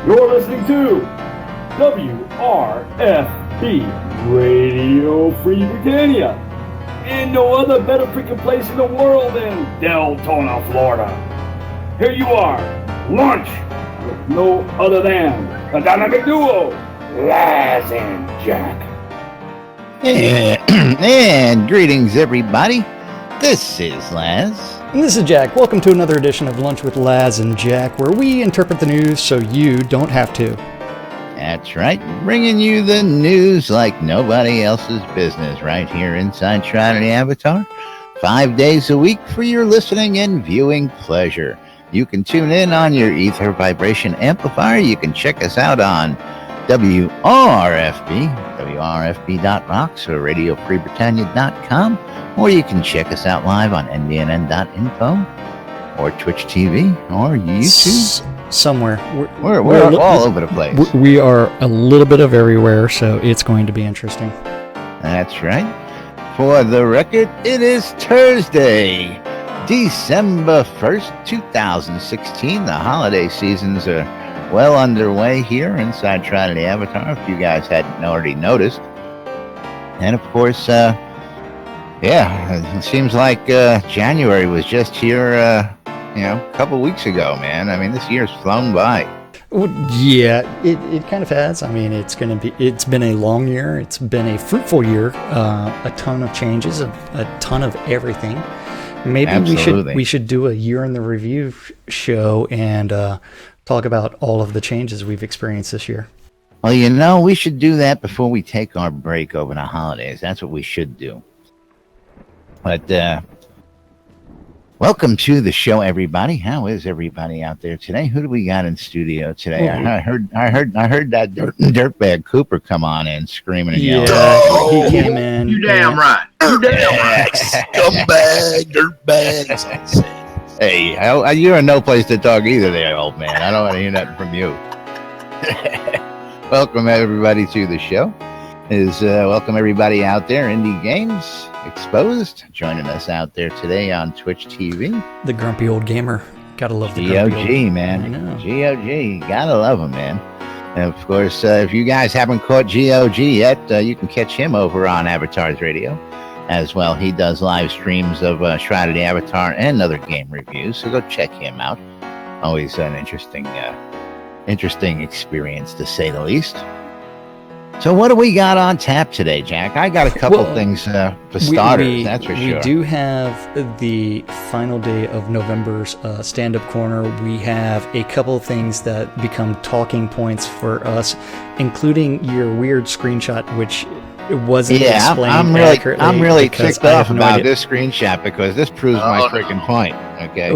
You're listening to WRFB Radio Free Britannia. And no other better freaking place in the world than Deltona, Florida. Here you are, lunch with no other than the dynamic duo, Laz and Jack. And greetings, everybody. This is Laz. And this is Jack. Welcome to another edition of Lunch with Laz and Jack, where we interpret the news so you don't have to. That's right, bringing you the news like nobody else's business right here inside Shroud and the Avatar. 5 days a week for your listening and viewing pleasure. You can tune in on your ether vibration amplifier. You can check us out on WRFB.rocks or RadioFreeBritannia.com, or you can check us out live on ndnn.info or Twitch TV or YouTube. Somewhere. We're all over the place. We are a little bit of everywhere, so it's going to be interesting. That's right. For the record, it is Thursday, December 1st, 2016. The holiday seasons are well underway here inside Shroud and the Avatar, if you guys hadn't already noticed. And of course, it seems like January was just here, a couple weeks ago, man. I mean, this year's flown by. Well, yeah, it kind of has. I mean, it's been a long year. It's been a fruitful year. A ton of changes, a ton of everything. Maybe we should do a year in the review show and talk about all of the changes we've experienced this year. Well, we should do that before we take our break over the holidays. That's what we should do. But welcome to the show, everybody. How is everybody out there today? Who do we got in studio today? I heard that dirtbag Cooper come on in screaming and yelling. Yeah, he came in. You damn right. You damn right. Scumbag, dirtbags. Hey, you're in no place to talk either there, old man. I don't want to hear nothing from you. Welcome, everybody, to the show. Welcome, everybody out there. Indie Games Exposed joining us out there today on Twitch TV. The grumpy old gamer. Gotta love the grumpy old GOG, man. I know. GOG. Gotta love him, man. And of course, if you guys haven't caught GOG yet, you can catch him over on Avatar's Radio as well. He does live streams of Shroud of the Avatar and other game reviews, so go check him out. Always an interesting experience, to say the least. So what do we got on tap today, Jack? I got a couple things for starters, that's for sure. We do have the final day of November's stand-up corner. We have a couple of things that become talking points for us, including your weird screenshot, which wasn't explained accurately. I'm really ticked off about this screenshot because this proves my freaking point. Okay.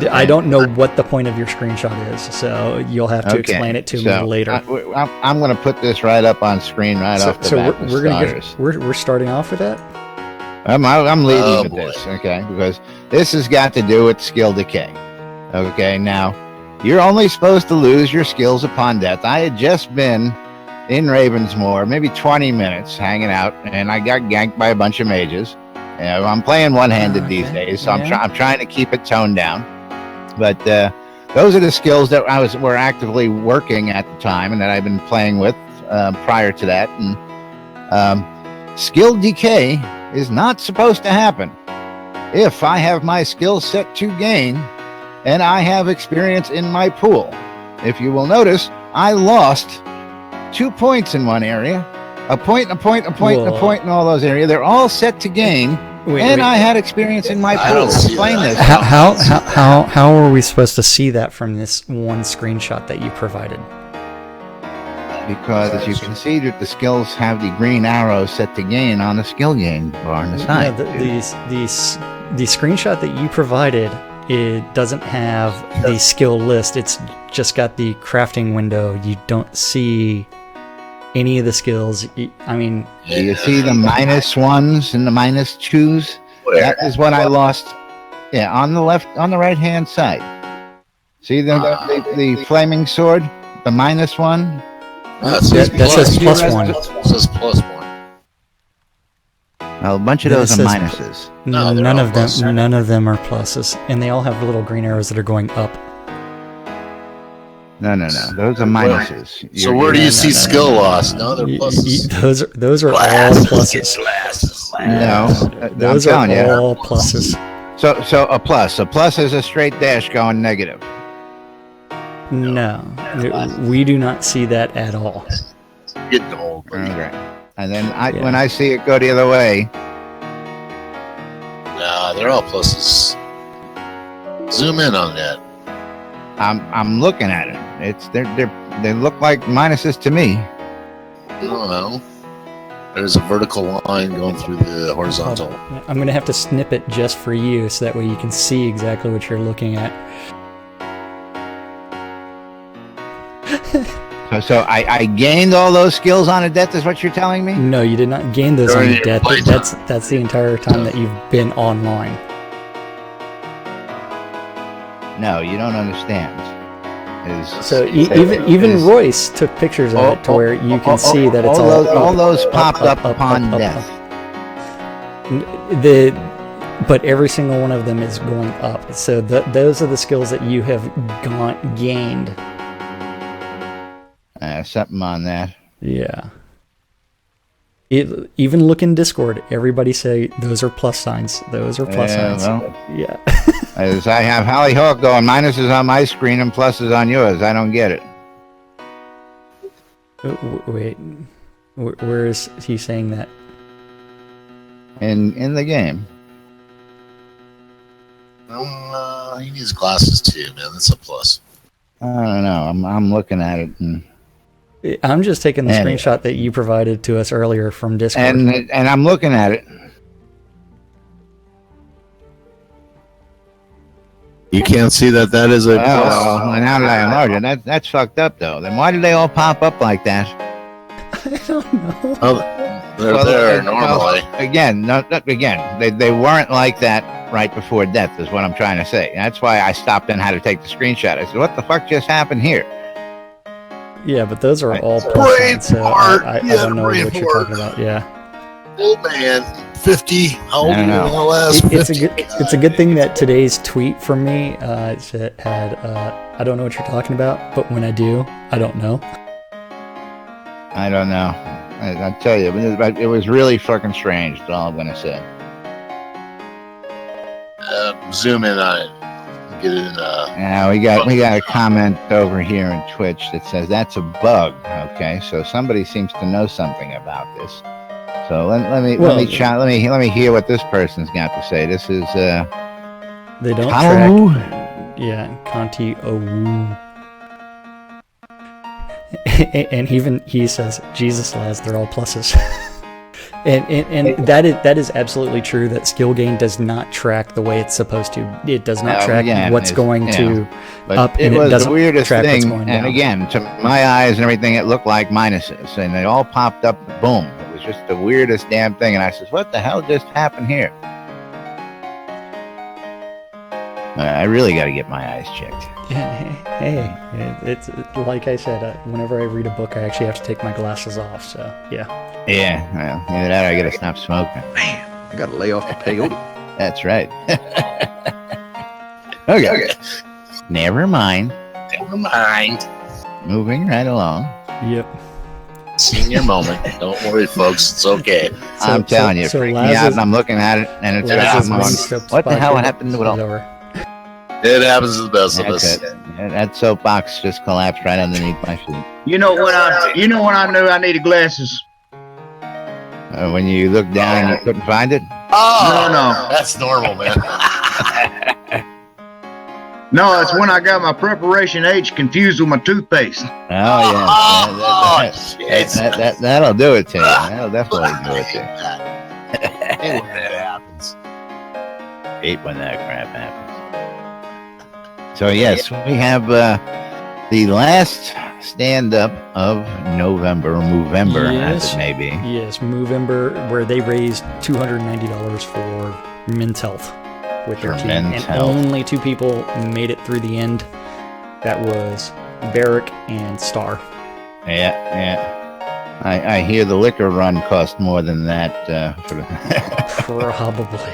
I don't know what the point of your screenshot is, so you'll have to explain it to me later. I'm going to put this right up on screen off the bat. We're starting off with that. I'm leading with this, okay? Because this has got to do with skill decay. Okay, now you're only supposed to lose your skills upon death. I had just been in Ravensmoor, maybe 20 minutes hanging out, and I got ganked by a bunch of mages. I'm playing one-handed these days, so I'm trying to keep it toned down. But those are the skills that were actively working at the time, and that I've been playing with prior to that. And skill decay is not supposed to happen if I have my skill set to gain, and I have experience in my pool. If you will notice, I lost 2 points in one area, a point, and all those areas. They're all set to gain, I had experience in my pool. Explain this. How are we supposed to see that from this one screenshot that you provided? Because you can see that the skills have the green arrow set to gain on the skill gain bar on the side. No, the screenshot that you provided, it doesn't have the skill list. It's just got the crafting window. You don't see any of the skills. I mean, do you see the -1s and the -2s? That is what I lost. Yeah, on the right hand side. See the flaming sword, the -1. That says +1. It says +1. Well, a bunch of those are minuses. No, none of them are pluses, and they all have little green arrows that are going up. No. Those are minuses. So where do you see skill loss? No, they're pluses. Those are all pluses. No, those are all pluses. So a plus. A plus is a straight dash going negative. No, we do not see that at all. Getting old. Okay. And then when I see it go the other way. Nah, they're all pluses. Zoom in on that. I'm looking at it. They look like minuses to me. I don't know. There's a vertical line going through the horizontal. I'm going to have to snip it just for you, so that way you can see exactly what you're looking at. So I gained all those skills on a death, is what you're telling me? No, you did not gain those on a death. That's the entire time that you've been online. No, you don't understand. Even Royce took pictures of it to where you can see that it's all those popped up upon death. But every single one of them is going up. So those are the skills that you have gained. Something on that. Yeah. Even look in Discord. Everybody say those are plus signs. Those are plus signs. Well, yeah. As I have Holly Hawk going, minuses on my screen and pluses on yours. I don't get it. Wait. Where is he saying that? In the game. He needs glasses too, man. That's a plus. I don't know. I'm looking at it. I'm just taking the screenshot that you provided to us earlier from Discord. And I'm looking at it. You can't see that is a plus. Well, now that I enlarge it, that's fucked up, though. Then why did they all pop up like that? I don't know. Oh, they're there normally. Again, they weren't like that right before death, is what I'm trying to say. That's why I stopped and had to take the screenshot. I said, what the fuck just happened here? Yeah, but those are all plus signs, so I don't know what you're talking about. Yeah. Old man, 50. How old are you in the last 50? It's a good thing that today's tweet from me had I don't know what you're talking about, but when I do, I don't know. I don't know. I tell you, it was really fucking strange. That's all I'm gonna say. Zoom in on it. Get it in. Yeah, we got a comment over here in Twitch that says that's a bug. Okay, so somebody seems to know something about this. So let me hear what this person's got to say. This is they don't track. Yeah, Conti Owu. And even he says, Jesus, Laz, they're all pluses. and that is absolutely true, that skill gain does not track the way it's supposed to. It does not track what's going to up, and it doesn't the weirdest track thing, what's going down. And again, to my eyes and everything, it looked like minuses, and they all popped up, boom. It was just the weirdest damn thing, and I says, what the hell just happened here? I really got to get my eyes checked. Hey, it's like I said, whenever I read a book, I actually have to take my glasses off, so yeah. Yeah, well, either that or I got to stop smoking. Man, I got to lay off the peyote. That's right. Okay. Never mind. Moving right along. Yep. Senior moment. Don't worry, folks. It's okay. I'm telling you, freaking me out, and I'm looking at it, and it's what the hell happened to it all? It happens to the best of us. That soapbox just collapsed right underneath my feet. You know when I knew I needed glasses? When you looked down and you couldn't find it? Oh, No. That's normal, man. No, it's when I got my preparation H confused with my toothpaste. Oh, yeah. That'll do it to you. That'll definitely do it to you. Hate when that happens. Hate when that crap happens. So, yes, we have the last stand-up of November, or Movember, as it may be. Yes, Movember, where they raised $290 for men's health with their team. And only 2 people made it through the end. That was Barrick and Starr. Yeah. I hear the liquor run cost more than that. Probably.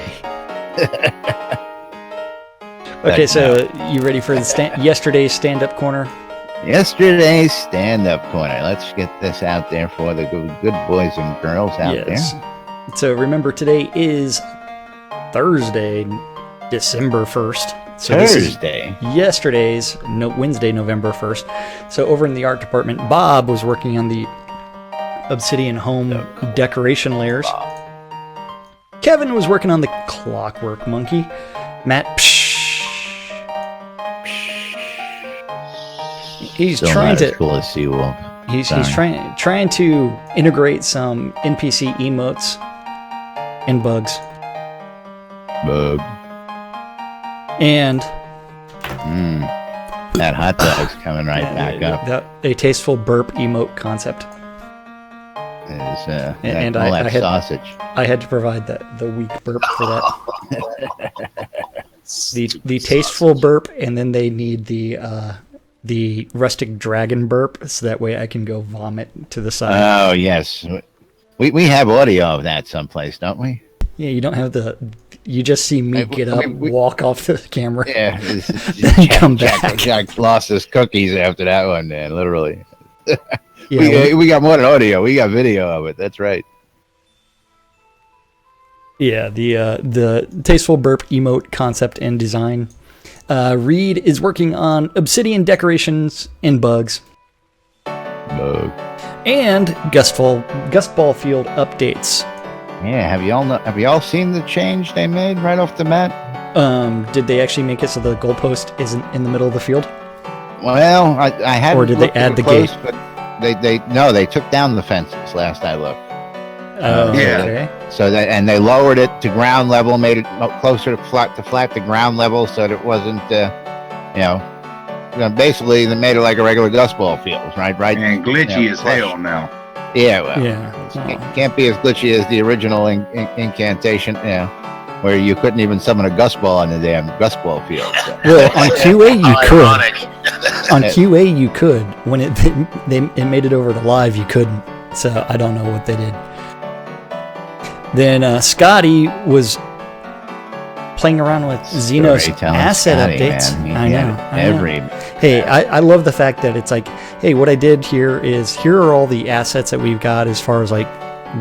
Okay, so you ready for the yesterday's stand-up corner? Yesterday's stand-up corner. Let's get this out there for the good boys and girls out there. So remember, today is Thursday, December 1st. So Thursday. This is yesterday's Wednesday, November 1st. So over in the art department, Bob was working on the obsidian home decoration layers. Kevin was working on the clockwork monkey. Matt, he's Still trying not to. as cool as Seawolf. He's trying to integrate some NPC emotes and bugs. Bug. And that hot dog's coming right back up. A tasteful burp emote concept. And I had sausage. I had to provide the weak burp for that. the tasteful burp, and then they need the rustic dragon burp, so that way I can go vomit to the side. Oh yes, we have audio of that someplace, don't we? Yeah, you don't have you just see me get up, walk off the camera. Yeah, then come back. Jack lost his cookies after that one, man. Literally. Yeah, we got more than audio. We got video of it. That's right. Yeah, the tasteful burp emote concept and design. Reed is working on obsidian decorations and bugs. Bug. And Gust Ball Field updates. Yeah, have y'all seen the change they made right off the bat? Did they actually make it so the goalpost isn't in the middle of the field? Well, I had. Or did they add the gate? But they took down the fences last I looked. Okay. So they lowered it to ground level, made it closer to flat to ground level, so that it wasn't, basically they made it like a regular Gust Ball field, right? And glitchy as hell now. Yeah, well, it can't be as glitchy as the original incantation, where you couldn't even summon a Gust Ball on the damn Gust Ball field. So. Well, on QA you could. On QA you could. When it made it over to live, you couldn't. So I don't know what they did. Then Scotty was playing around with Xenos asset updates. Man. I know. Hey, I love the fact that it's like, hey, what I did here are all the assets that we've got as far as like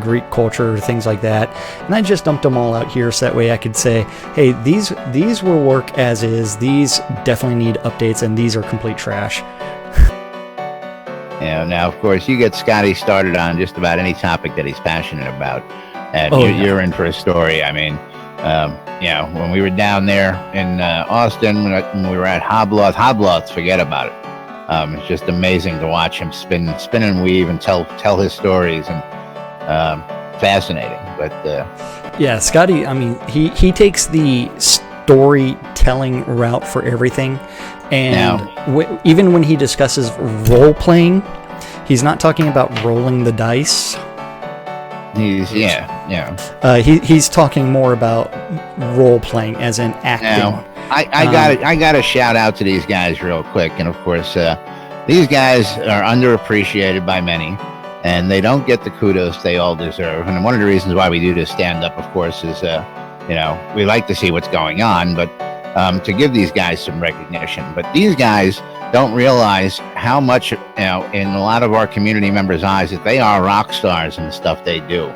Greek culture, things like that, and I just dumped them all out here so that way I could say, hey, these will work as is. These definitely need updates, and these are complete trash. Yeah. Now, of course, you get Scotty started on just about any topic that he's passionate about. And you're in for a story. I mean, when we were down there in Austin, when we were at Hobloth, forget about it. It's just amazing to watch him spin and weave and tell his stories, and fascinating. But yeah, Scotty, I mean, he takes the storytelling route for everything, and even when he discusses role playing, he's not talking about rolling the dice. He's talking more about role playing, as in acting. Now, I got to shout out to these guys real quick, and of course, these guys are underappreciated by many, and they don't get the kudos they all deserve. And one of the reasons why we do this stand up, of course, is we like to see what's going on, but to give these guys some recognition. But these guys don't realize how much, in a lot of our community members' eyes, that they are rock stars in the stuff they do.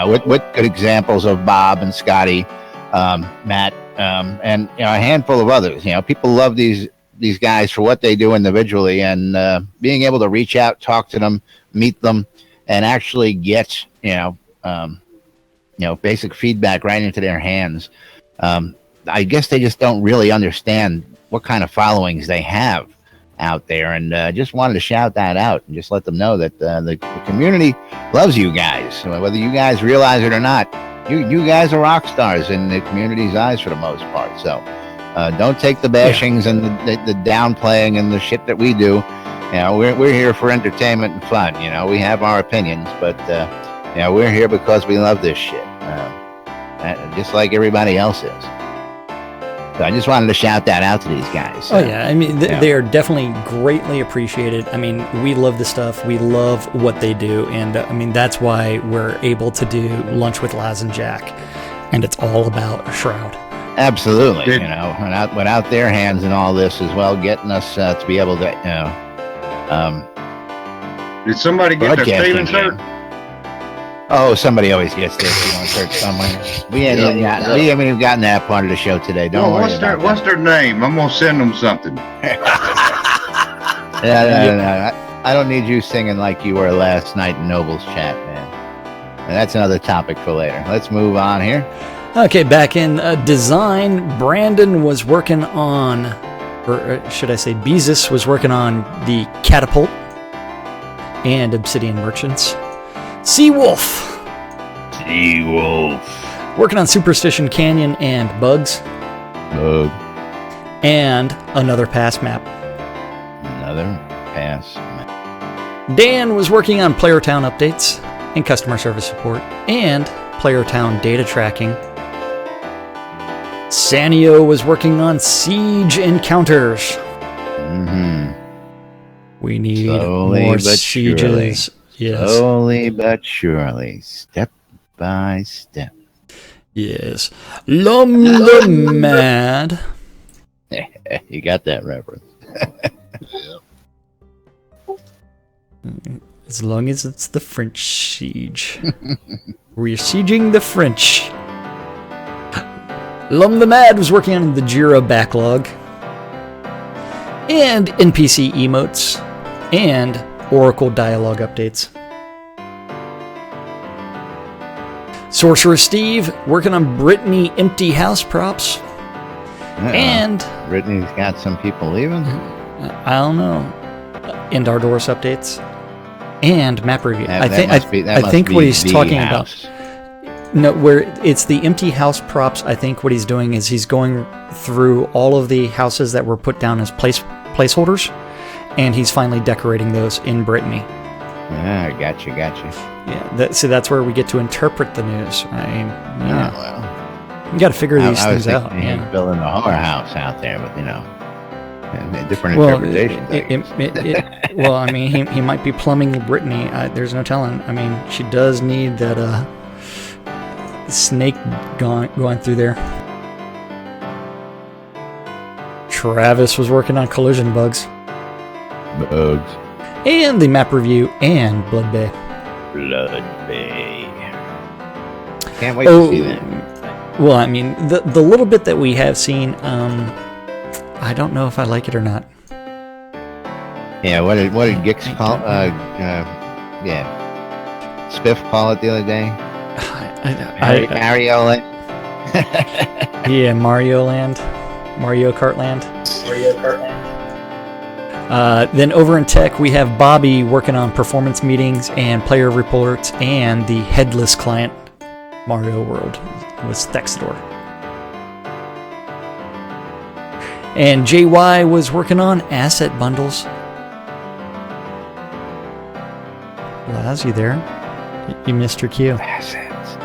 With good examples of Bob and Scotty, Matt, and a handful of others. People love these guys for what they do individually, and being able to reach out, talk to them, meet them, and actually get basic feedback right into their hands. I guess they just don't really understand what kind of followings they have out there, and just wanted to shout that out and just let them know that the community loves you guys, whether you guys realize it or not. You guys are rock stars in the community's eyes for the most part. So don't take the bashings and the downplaying and the shit that we do. We're here for entertainment and fun. We have our opinions, but we're here because we love this shit, just like everybody else is. So I just wanted to shout that out to these guys. I mean, they are definitely greatly appreciated. I mean, we love the stuff. We love what they do. And I mean, that's why we're able to do Lunch with Laz and Jack. And it's all about Shroud. Absolutely. Without their hands in all this as well, getting us to be able to, did somebody get their feelings hurt? Oh, somebody always gets their feelings hurt somewhere. We haven't even gotten that part of the show today. Don't worry about what's their name? I'm gonna send them something. No. I don't need you singing like you were last night in Noble's chat, man. And that's another topic for later. Let's move on here. Okay, back in design, Brandon was working on, or should I say Beezus was working on the Catapult and Obsidian Merchants. Seawolf working on Superstition Canyon and Bugs. And another pass map. Dan was working on Player Town updates and customer service support and Player Town data tracking. Sanio was working on Siege Encounters. Mm-hmm. We need more sieges. Yes. Slowly but surely, step by step. Yes. Lum the Mad. You got that reference. As long as it's the French siege. We're sieging the French. Lum the Mad was working on the Jira backlog. And NPC emotes. And Oracle dialogue updates. Sorcerer Steve working on Brittany empty house props. And Brittany's got some people leaving. I don't know. And Ardoris updates. And map review. I think what he's talking about. No, where it's the empty house props. I think what he's doing is he's going through all of the houses that were put down as placeholders. And he's finally decorating those in Brittany. Ah, gotcha. Yeah, so that's where we get to interpret the news. I mean, you got to figure these things out. He's building a horror house out there with, different interpretations. Well, I mean, he might be plumbing Brittany. There's no telling. I mean, she does need that snake going through there. Travis was working on collision bugs. And the map review and Blood Bay. Can't wait to see that. Well, I mean, the little bit that we have seen, I don't know if I like it or not. Yeah, what did Gix call? Spiff call it the other day. Mario Land. Yeah, Mario Land, Mario Kart Land. Then over in tech, we have Bobby working on performance meetings and player reports and the headless client Mario World with Thexador. And JY was working on asset bundles. Laz, you there? You missed your cue. Assets.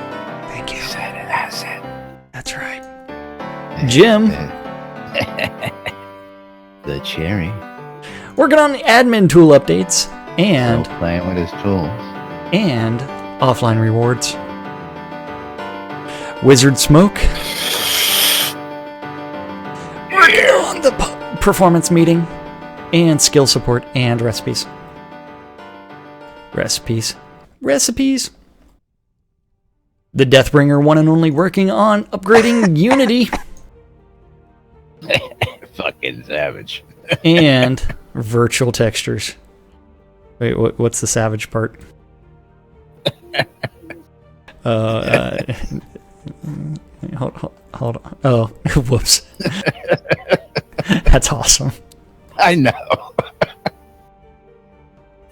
Thank you. Said an asset. That's right. Jim. The cherry. Working on the admin tool updates and still playing with his tools and offline rewards. Wizard Smoke. Working on the performance meeting and skill support and recipes. Recipes. The Deathbringer one and only working on upgrading Unity. Fucking savage. And virtual textures. Wait, what's the savage part? Hold on. Oh, whoops. That's awesome. I know.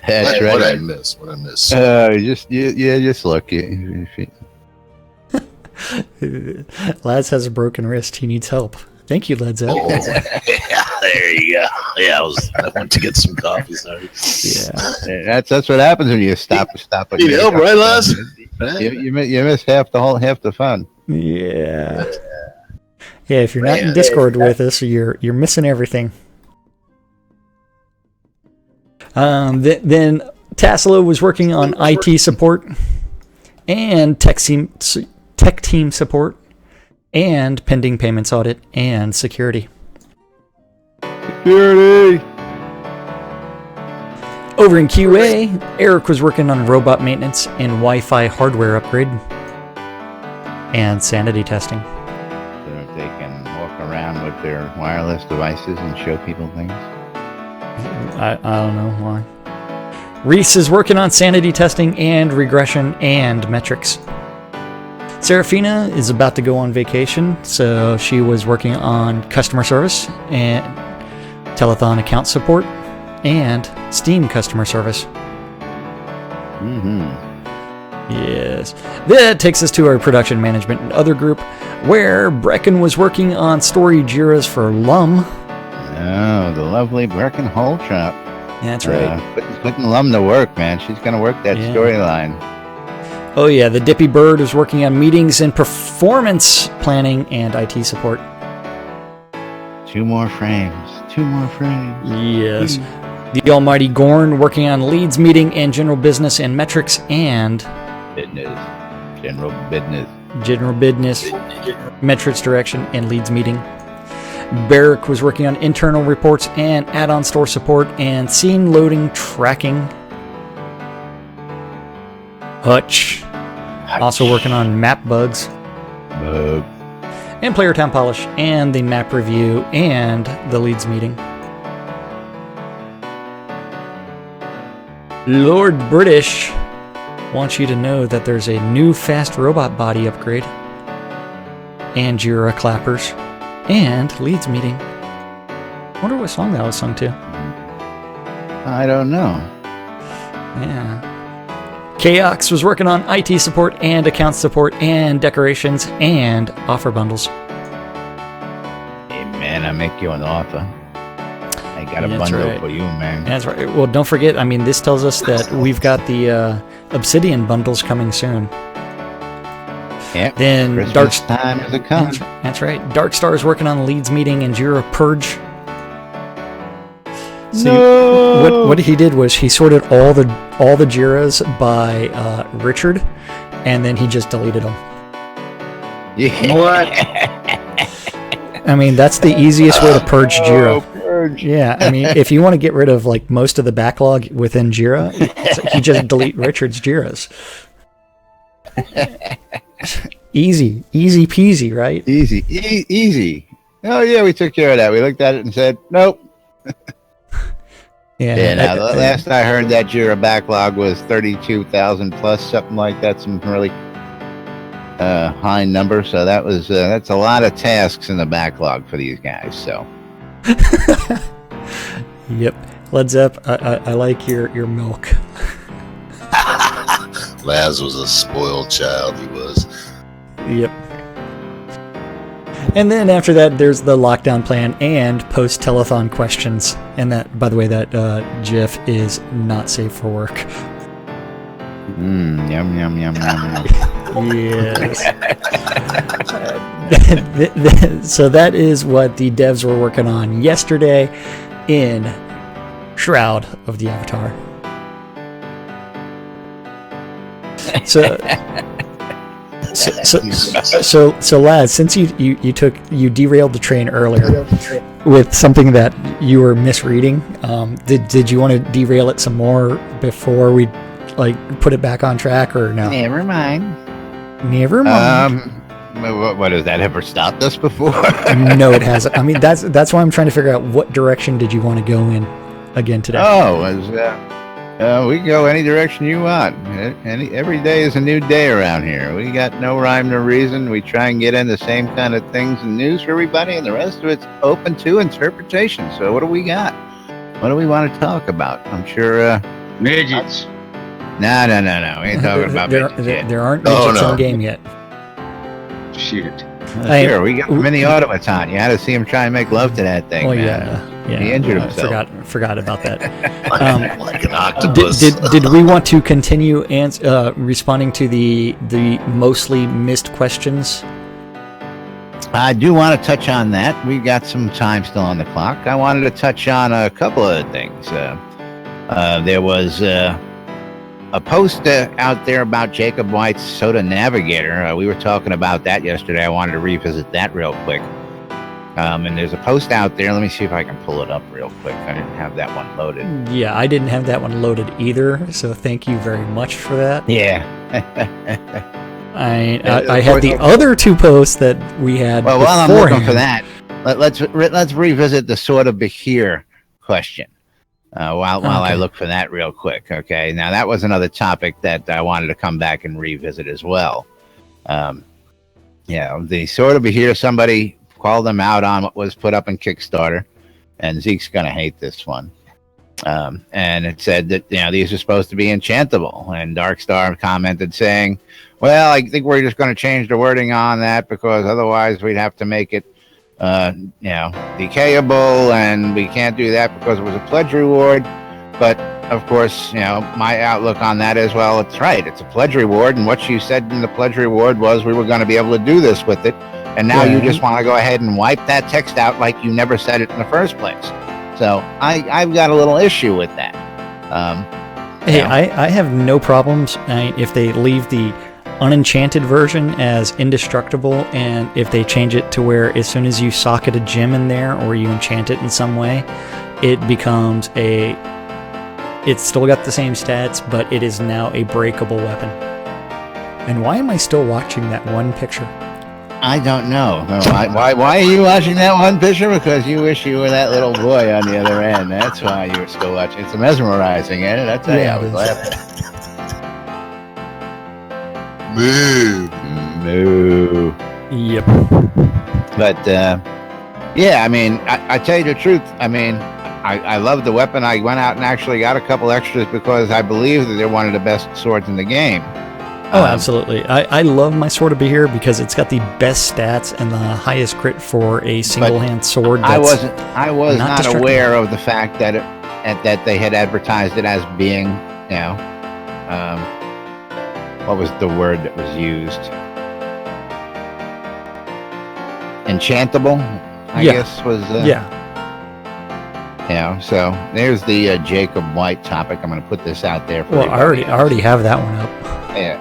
That's right. What I miss? Just look. Lads has a broken wrist. He needs help. Thank you, Led Zepp. Oh, yeah, there you go. Yeah, I went to get some coffee. Sorry. Yeah, that's what happens when you stop. Need help, right, Laz? You miss half the fun. Yeah. Yeah, if you're not in Discord with us, you're missing everything. Then Tassilo was working on IT support and tech team support and pending payments audit and security. Security. Over in QA, Eric was working on robot maintenance and Wi-Fi hardware upgrade and sanity testing. So if they can walk around with their wireless devices and show people things. I don't know why. Reese is working on sanity testing and regression and metrics. Serafina is about to go on vacation, so she was working on customer service and telethon account support and Steam customer service. Yes. That takes us to our production management and other group, where Brecken was working on story JIRAs for Lum. Oh, the lovely Brecken Holtrop. That's right. Putting Lum to work, man. She's going to work that storyline. Oh yeah, the Dippy Bird is working on meetings and performance planning and IT support. 2 more frames. Yes. The Almighty Gorn working on leads meeting and general business and metrics and General business, metrics direction and leads meeting. Barrick was working on internal reports and add-on store support and scene loading tracking. Hutch. Also working on map bugs. And player town polish and the map review and the leads meeting. Lord British wants you to know that there's a new fast robot body upgrade and Jira clappers and leads meeting. I wonder what song that was sung to. I don't know. Yeah. Chaox was working on IT support and account support and decorations and offer bundles. Hey man, I make you an offer. I got a bundle for you, man. That's right. Well, don't forget, I mean, this tells us that we've got the Obsidian bundles coming soon. Yeah. Then Christmas time as it comes. That's right. Dark Star is working on leads meeting and Jira Purge. So what he did was he sorted all the Jiras by Richard, and then he just deleted them. Yeah. What? I mean, that's the easiest way to purge Jira. Purge. Yeah, I mean, if you want to get rid of like most of the backlog within Jira, you just delete Richard's Jiras. Easy peasy, right? Easy. Oh yeah, we took care of that. We looked at it and said, nope. Yeah. Now, the last I heard, that Jira backlog was 32,000 plus, something like that. Some really high number. So that's a lot of tasks in the backlog for these guys. So. Yep. Led Zepp, I like your milk. Laz was a spoiled child. He was. Yep. And then after that, there's the lockdown plan and post-telethon questions. And that, by the way, that GIF is not safe for work. Yum. Yes. So that is what the devs were working on yesterday in Shroud of the Avatar. So Laz, since you derailed the train earlier with something that you were misreading, did you want to derail it some more before we put it back on track, or no? Never mind. What has that ever stopped us before? No, it hasn't. I mean, that's why I'm trying to figure out what direction did you want to go in again today. We go any direction you want. Every day is a new day around here. We got no rhyme nor reason. We try and get in the same kind of things and news for everybody, and the rest of it's open to interpretation. So what do we got? What do we want to talk about? I'm sure... midgets. No. We ain't talking about midgets yet. There aren't midgets in the game yet. Shit. Sure, we got many automaton. You had to see him try and make love to that thing. Well, man. Yeah. He injured himself. Forgot about that. Like an octopus. Did we want to continue responding to the mostly missed questions? I do want to touch on that. We got some time still on the clock. I wanted to touch on a couple of things. There was a post out there about Jacob White's Soda Navigator. We were talking about that yesterday. I wanted to revisit that real quick. And there's a post out there. Let me see if I can pull it up real quick. I didn't have that one loaded. Yeah, I didn't have that one loaded either, so thank you very much for that. Yeah. I had the other two posts that we had. Well, while I'm looking for that, let's revisit the sort of Bahir question. While I look for that real quick. Okay. Now that was another topic that I wanted to come back and revisit as well. The sort of Bahir, somebody called them out on what was put up in Kickstarter, and Zeke's gonna hate this one. And it said that these are supposed to be enchantable, and Darkstar commented saying, "Well, I think we're just going to change the wording on that because otherwise we'd have to make it decayable, and we can't do that because it was a pledge reward." But of course, my outlook on that is, well, it's right, it's a pledge reward, and what you said in the pledge reward was we were going to be able to do this with it, and now you just want to go ahead and wipe that text out like you never said it in the first place. So I've got a little issue with that. I have no problems if they leave the unenchanted version as indestructible, and if they change it to where as soon as you socket a gem in there or you enchant it in some way, it becomes it's still got the same stats, but it is now a breakable weapon. And why am I still watching that one picture? I don't know. Why are you watching that one picture? Because you wish you were that little boy on the other end. That's why you were still watching. It's mesmerizing, isn't it? I tell you, I was laughing. Moo. Yep. But I mean, I tell you the truth. I mean, I love the weapon. I went out and actually got a couple extras because I believe that they're one of the best swords in the game. Oh, absolutely. I love my Sword of Bahir because it's got the best stats and the highest crit for a single-hand sword. I was not aware of the fact that that they had advertised it as being, what was the word that was used? Enchantable, I guess was. So there's the Jacob White topic. I'm going to put this out there. Well, I already have that one up. Yeah.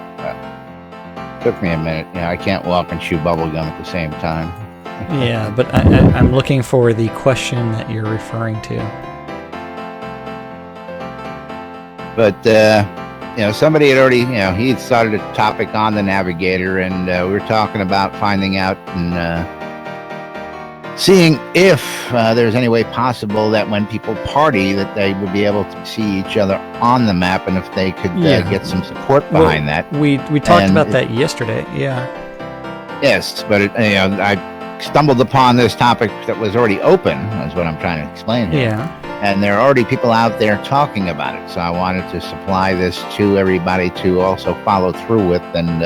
Took me a minute. I can't walk and chew bubblegum at the same time. Yeah, but I'm looking for the question that you're referring to. But somebody had already, he had started a topic on the Navigator, and we were talking about finding out and seeing if there's any way possible that when people party that they would be able to see each other on the map, and if they could get some support behind that. We talked about that yesterday. Yeah. Yes, but I stumbled upon this topic that was already open. That's what I'm trying to explain here. Yeah. And there are already people out there talking about it, so I wanted to supply this to everybody to also follow through with and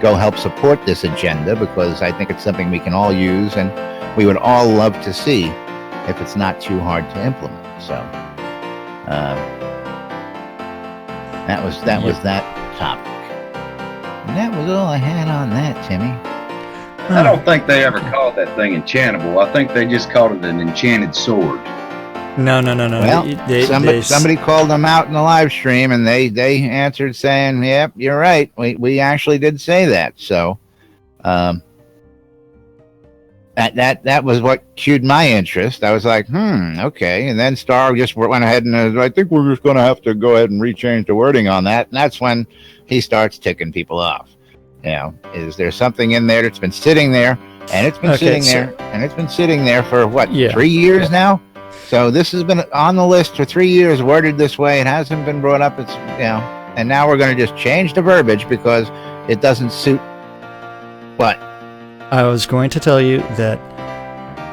go help support this agenda, because I think it's something we can all use and we would all love to see if it's not too hard to implement. So that was that topic. And that was all I had on that, Timmy. I don't think they ever called that thing enchantable. I think they just called it an enchanted sword. No. Well, somebody called them out in the live stream, and they answered saying, "Yep, you're right. We actually did say that." So, that was what cued my interest. I was like, okay. And then Starr just went ahead and I think we're just going to have to go ahead and rechange the wording on that. And that's when he starts ticking people off. Is there something in there that's been sitting there, and it's been sitting there for what, 3 years now? So this has been on the list for 3 years, worded this way. It hasn't been brought up. It's, and now we're going to just change the verbiage because it doesn't suit what? I was going to tell you that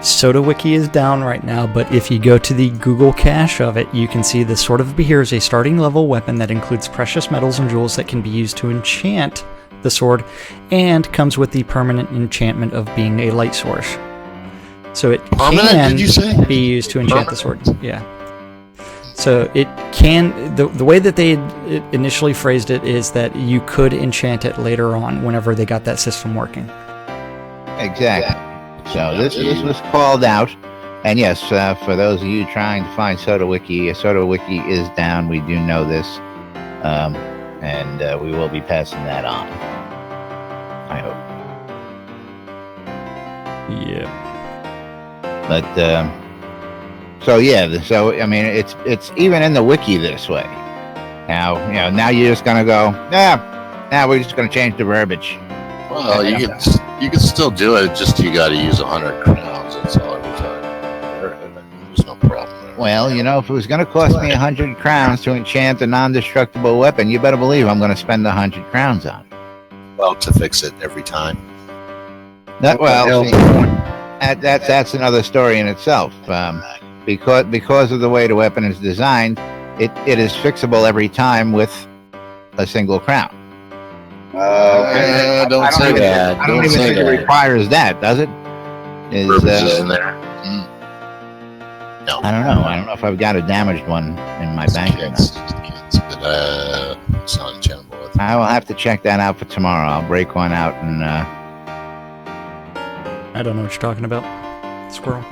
SodaWiki is down right now, but if you go to the Google cache of it, you can see the Sword of Bahir is a starting level weapon that includes precious metals and jewels that can be used to enchant the sword, and comes with the permanent enchantment of being a light source. So it can be used to enchant the sword. Yeah. So it can, the way that they initially phrased it is that you could enchant it later on whenever they got that system working. Exactly. So this was called out. And yes, for those of you trying to find SodaWiki is down. We do know this. and we will be passing that on. I hope. Yeah. But so I mean, it's even in the wiki this way. Now now you're just gonna go, now we're just gonna change the verbiage. Well, you can still do it. Just you got to use 100 crowns. That's all every time. There's no problem there. Well, if it was going to cost me 100 crowns to enchant a non-destructible weapon, you better believe I'm going to spend 100 crowns on it. Well, to fix it every time. That's another story in itself. Because of the way the weapon is designed, it is fixable every time with a single crown. Okay. Don't say that. I don't even think it requires that, does it? Is in there? No. I don't know. I don't know if I've got a damaged one in my bank or not. It's not enchantable. I will have to check that out for tomorrow. I'll break one out and. I don't know what you're talking about, Squirrel.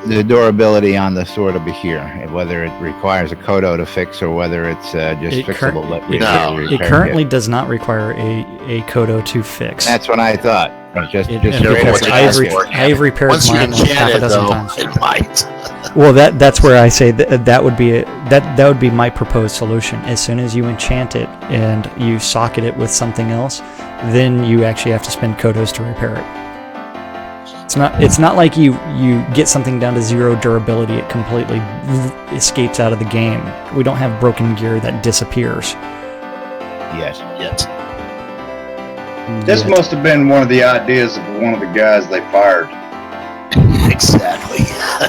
The durability on the sword will be here, whether it requires a Kodo to fix or whether it's just fixable. It currently does not require a Kodo to fix. That's what I thought. Because I've repaired mine half a dozen times. It might. Well, that's where I say that would be that would be my proposed solution. As soon as you enchant it and you socket it with something else, then you actually have to spend Kodos to repair it. It's not like you get something down to 0 durability, it completely escapes out of the game. We don't have broken gear that disappears. Yes. Yet. This must have been one of the ideas of one of the guys they fired. Exactly.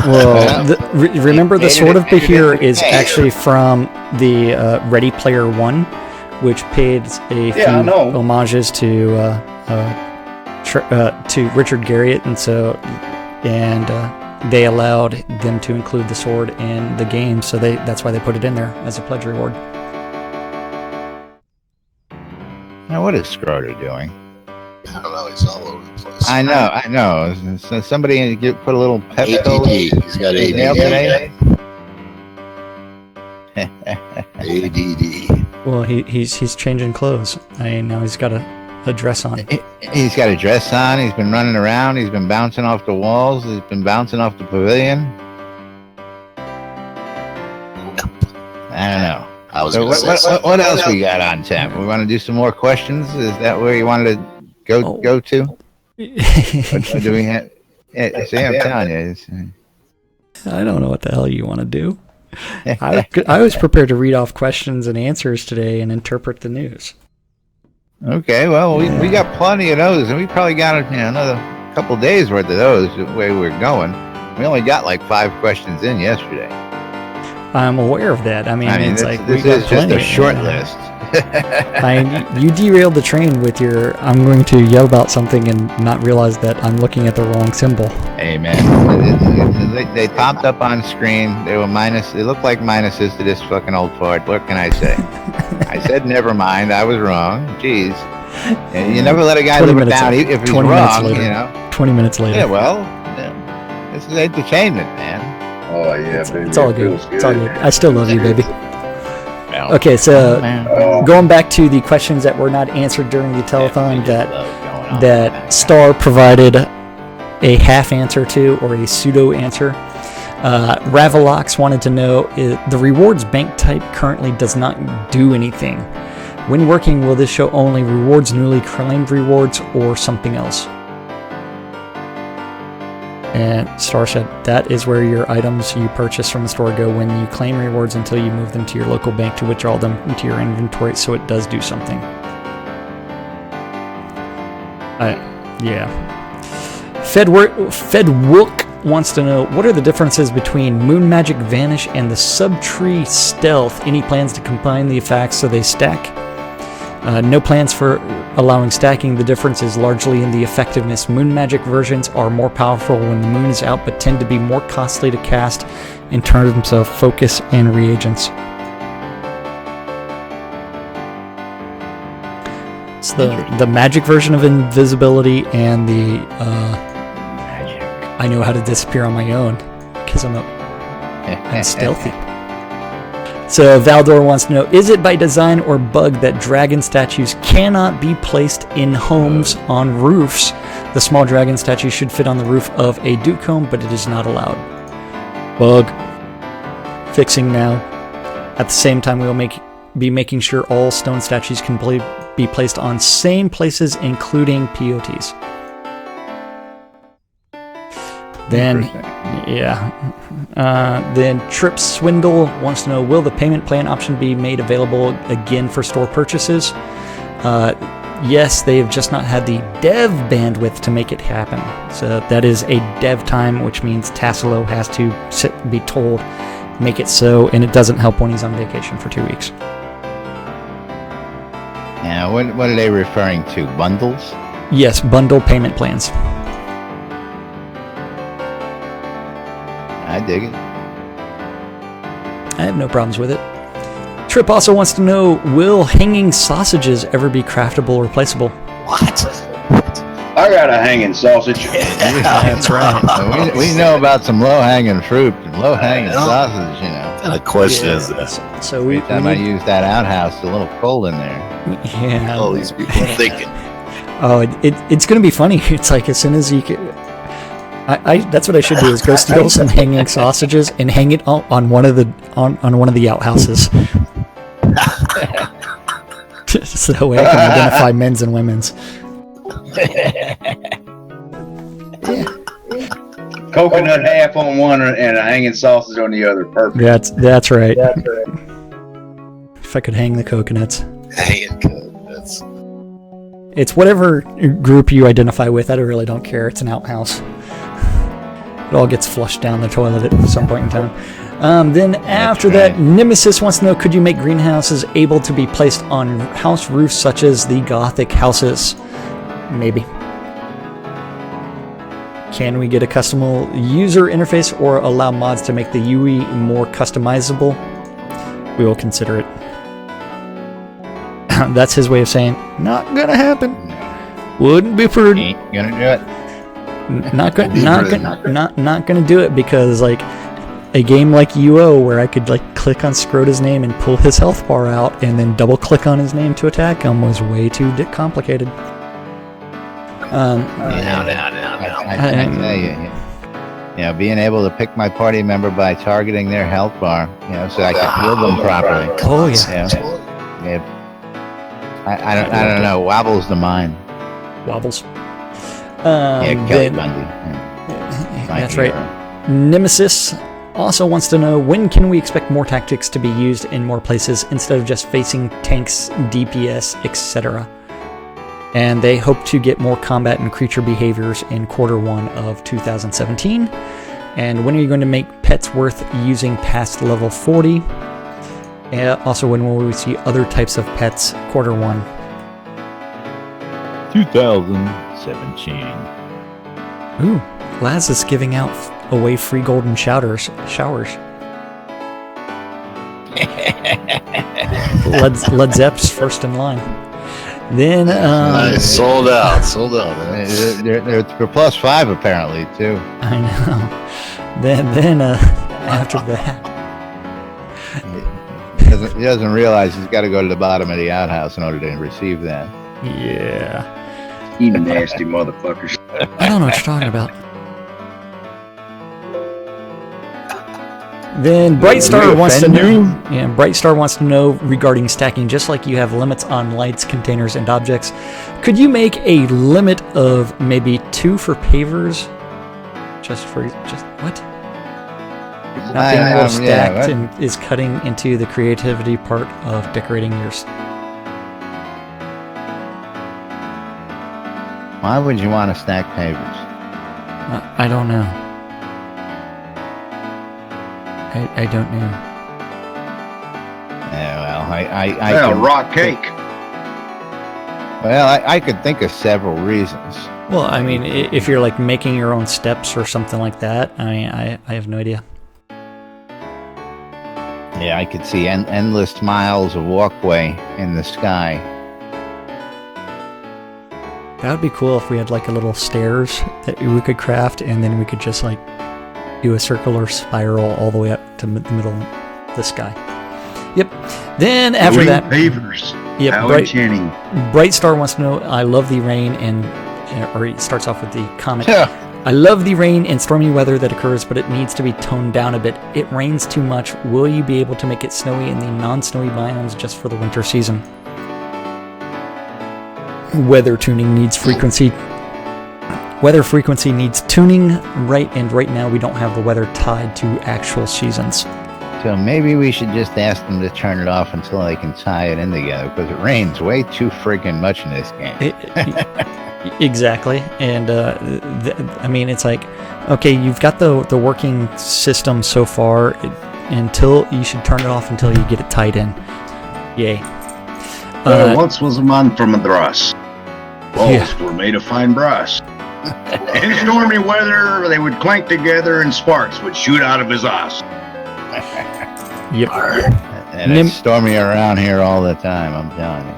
Well, remember the Sword of Bahir is actually from the Ready Player One, which paid a few homages to Richard Garriott, and they allowed them to include the sword in the game, so that's why they put it in there as a pledge reward. Now, what is Schroeder doing? I don't know. He's all over the place. I know. So somebody put a little pep. ADD. He's got ADD. ADD. Well, he's changing clothes. Now he's got a dress on. He's got a dress on. He's been running around. He's been bouncing off the walls. He's been bouncing off the pavilion. I don't know. What else we got on tap? We want to do some more questions. Is that where you wanted to go to? What do we have? See, I'm telling you. I don't know what the hell you want to do. I was prepared to read off questions and answers today and interpret the news. Okay, well, we got plenty of those, and we probably got another couple days worth of those the way we're going. We only got like 5 questions in yesterday. I'm aware of that. I mean it's like this is just a short list. You derailed the train with your I'm going to yell about something and not realize that I'm looking at the wrong symbol. Hey man, they popped up on screen. They were minus. They looked like minuses to this fucking old fart. What can I say? I said never mind. I was wrong. Jeez. And you never let a guy live it down if he's wrong. 20 minutes later. Yeah, well, this is entertainment, man. Oh yeah, baby. It's all good. It's all good. I still love you, baby. Well, okay, so going back to the questions that were not answered during the telethon that Starr provided a half answer to, or a pseudo answer. Ravelox wanted to know, the rewards bank type currently does not do anything. When working, will this show only rewards, newly claimed rewards, or something else? And Starr said, that is where your items you purchase from the store go when you claim rewards until you move them to your local bank to withdraw them into your inventory, so it does do something. Yeah. Fedwook wants to know, what are the differences between Moon Magic Vanish and the Subtree Stealth? Any plans to combine the effects so they stack? No plans for allowing stacking. The difference is largely in the effectiveness. Moon Magic versions are more powerful when the moon is out, but tend to be more costly to cast in terms of focus and reagents. It's the magic version of invisibility and the I know how to disappear on my own because I'm stealthy. So Valdor wants to know, is it by design or bug that dragon statues cannot be placed in homes on roofs? The small dragon statue should fit on the roof of a Duke home, but it is not allowed. Bug. Fixing now. At the same time, we will be making sure all stone statues can be placed on same places, including POTs. Then, then Trip Swindle wants to know, will the payment plan option be made available again for store purchases? Yes, they've just not had the dev bandwidth to make it happen. So that is a dev time, which means Tassilo has to be told, make it so, and it doesn't help when he's on vacation for 2 weeks. Now, what are they referring to? Bundles? Yes, bundle payment plans. I dig it. I have no problems with it. Trip also wants to know, will hanging sausages ever be craftable or replaceable? What? I got a hanging sausage. That's right. We know about some low-hanging fruit and low-hanging sausage, you know. What kind of question is that? So Every time I use that outhouse, it's a little cold in there. Yeah. All these people are thinking. Oh, it's going to be funny. It's like as soon as you can... that's what I should do, is go steal some hanging sausages and hang it on one of the outhouses. So that way I can identify men's and women's. Coconut half on one and a hanging sausage on the other. Perfect. That's right. If I could hang the coconuts. Hanging coconuts. It's whatever group you identify with. I really don't care. It's an outhouse. It all gets flushed down the toilet at some point in time. Then after that, Nemesis wants to know, could you make greenhouses able to be placed on house roofs such as the Gothic houses? Maybe. Can we get a custom user interface or allow mods to make the UI more customizable? We will consider it. That's his way of saying, not gonna happen. Wouldn't be pretty. Ain't gonna do it. Not gonna do it, because like a game like UO where I could like click on Scrota's name and pull his health bar out and then double click on his name to attack him was way too complicated. Now. I tell you, being able to pick my party member by targeting their health bar, so I can heal them properly. Oh yeah. I don't know. Wobbles the mind. Wobbles. Kelly Bundy. That's right. Nemesis also wants to know, when can we expect more tactics to be used in more places instead of just facing tanks, DPS, etc.? And they hope to get more combat and creature behaviors in Q1 of 2017. And when are you going to make pets worth using past level 40? And also, when will we see other types of pets Q1? 2017. Ooh, Laz is giving away free golden showers. Led Zepp's first in line. Then nice. Sold out. They're +5 apparently too. I know. Then after that, he doesn't realize he's got to go to the bottom of the outhouse in order to receive that. Yeah. You nasty motherfuckers. I don't know what you're talking about. Then Brightstar wants to know. Yeah, Brightstar wants to know regarding stacking. Just like you have limits on lights, containers, and objects, could you make a limit of maybe 2 for pavers? Just what? Not being well stacked and is cutting into the creativity part of decorating yours. Why would you want to stack pavers? I don't know. I don't know. Yeah, well, I rock cake. Well, I could think of several reasons. Well, I mean, if you're like making your own steps or something like that, I have no idea. Yeah, I could see endless miles of walkway in the sky. That would be cool if we had like a little stairs that we could craft, and then we could just like do a circular spiral all the way up to the middle of the sky. Yep. Then after that, Beavers. yep. Howie Channing. Bright Star wants to know, I love the rain or he starts off with the comment. Yeah. I love the rain and stormy weather that occurs, but it needs to be toned down a bit. It rains too much. Will you be able to make it snowy in the non-snowy biomes just for the winter season? Weather tuning needs frequency. Weather frequency needs tuning, and right now we don't have the weather tied to actual seasons. So maybe we should just ask them to turn it off until they can tie it in together, because it rains way too friggin' much in this game. Exactly. And I mean, it's like, okay, you've got the working system so far, until you should turn it off until you get it tied in. Yay. Once was a man from Madras. Balls were made of fine brass. In stormy weather, they would clank together and sparks would shoot out of his ass. Yep. And it's stormy around here all the time, I'm telling you.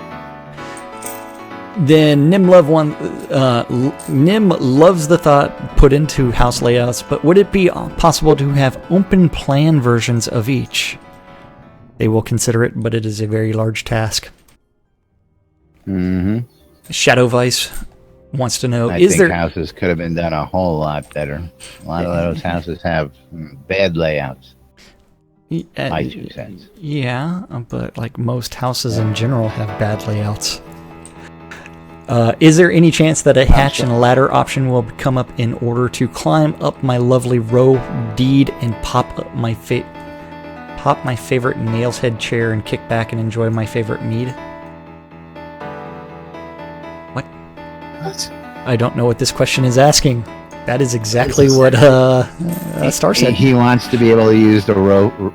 Then Nim loves the thought put into house layouts, but would it be possible to have open plan versions of each? They will consider it, but it is a very large task. Mm-hmm. Shadow Vice wants to know, I think houses could have been done a whole lot better. A lot of those houses have bad layouts. My 2 cents. Yeah, but like most houses in general have bad layouts. Is there any chance that a hatch and ladder option will come up in order to climb up my lovely row deed and pop up my favorite nails head chair and kick back and enjoy my favorite mead? What? I don't know what this question is asking. That is exactly what Starr said. He wants to be able to use the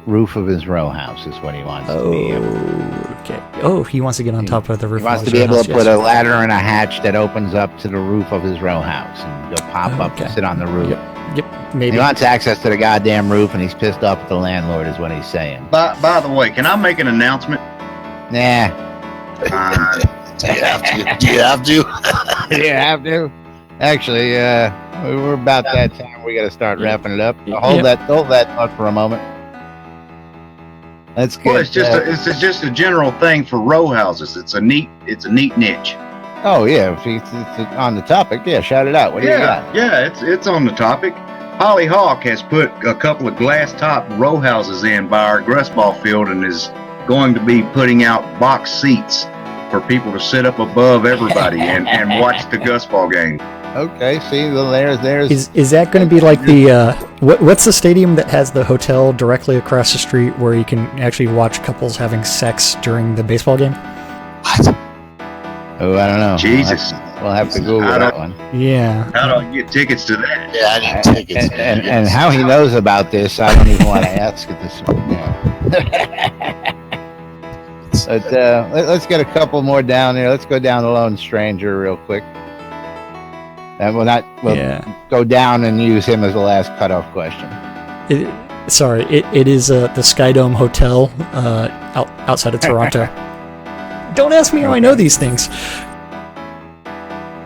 roof of his row house is what he wants to be able to. Okay. Oh, he wants to get on top of the roof. He wants to be able to put a ladder and a hatch that opens up to the roof of his row house and go pop up and sit on the roof. Yep. Maybe. He wants access to the goddamn roof, and he's pissed off at the landlord is what he's saying. By the way, can I make an announcement? Nah. Do you have to? You have to? Actually, we're about that time. We got to start wrapping it up. Hold that thought for a moment. Let's get. Well, it's just a general thing for row houses. It's a neat niche. Oh yeah, if it's on the topic, shout it out. What do you got? Yeah, it's on the topic. Holly Hawk has put a couple of glass top row houses in by our grass ball field and is going to be putting out box seats for people to sit up above everybody and watch the Gus ball game. Okay, see, there's. Is that going to be like the what's the stadium that has the hotel directly across the street where you can actually watch couples having sex during the baseball game? What? Oh, I don't know. Jesus, we'll have to Google that one. Yeah. How do I get tickets to that? Yeah, I need tickets. And how he knows about this, I don't even want to ask at this point. But let's get a couple more down there. Let's go down the Lone Stranger real quick. And we'll go down and use him as the last cutoff question. It is the Skydome Hotel outside of Toronto. Don't ask me how I know these things.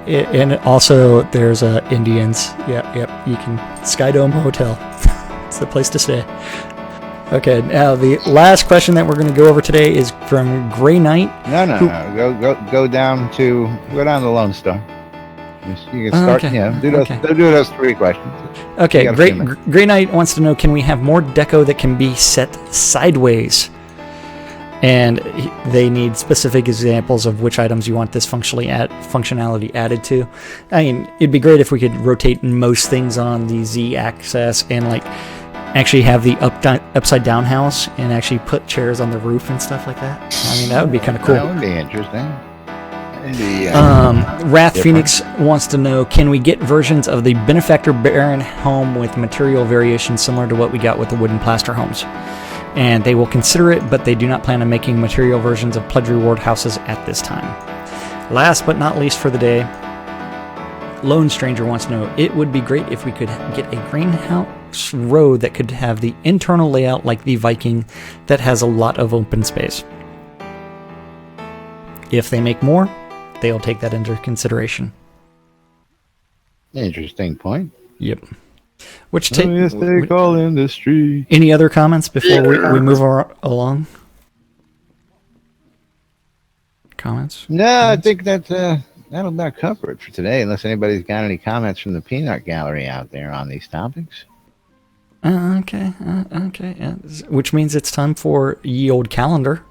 And also, there's Indians. Yep. You can Skydome Hotel. It's the place to stay. Okay, now the last question that we're going to go over today is from Grey Knight. No. Go down to Lone Star. You can start. Do those 3 questions. Okay, Grey Knight wants to know: can we have more deco that can be set sideways? And they need specific examples of which items you want this functionality added to. I mean, it'd be great if we could rotate most things on the Z-axis and actually have the upside down house and actually put chairs on the roof and stuff like that. I mean, that would be kind of cool. That would be interesting. Wrath Phoenix wants to know, can we get versions of the Benefactor Baron home with material variations similar to what we got with the wooden plaster homes? And they will consider it, but they do not plan on making material versions of Pledge Reward houses at this time. Last but not least for the day, Lone Stranger wants to know, it would be great if we could get a greenhouse row that could have the internal layout like the Viking that has a lot of open space. If they make more, they'll take that into consideration. Interesting point. Yep. Yes, they call industry. Any other comments before we move along? comments? No, I think that'll about cover it for today, unless anybody's got any comments from the peanut gallery out there on these topics. Okay. Which means it's time for ye old calendar.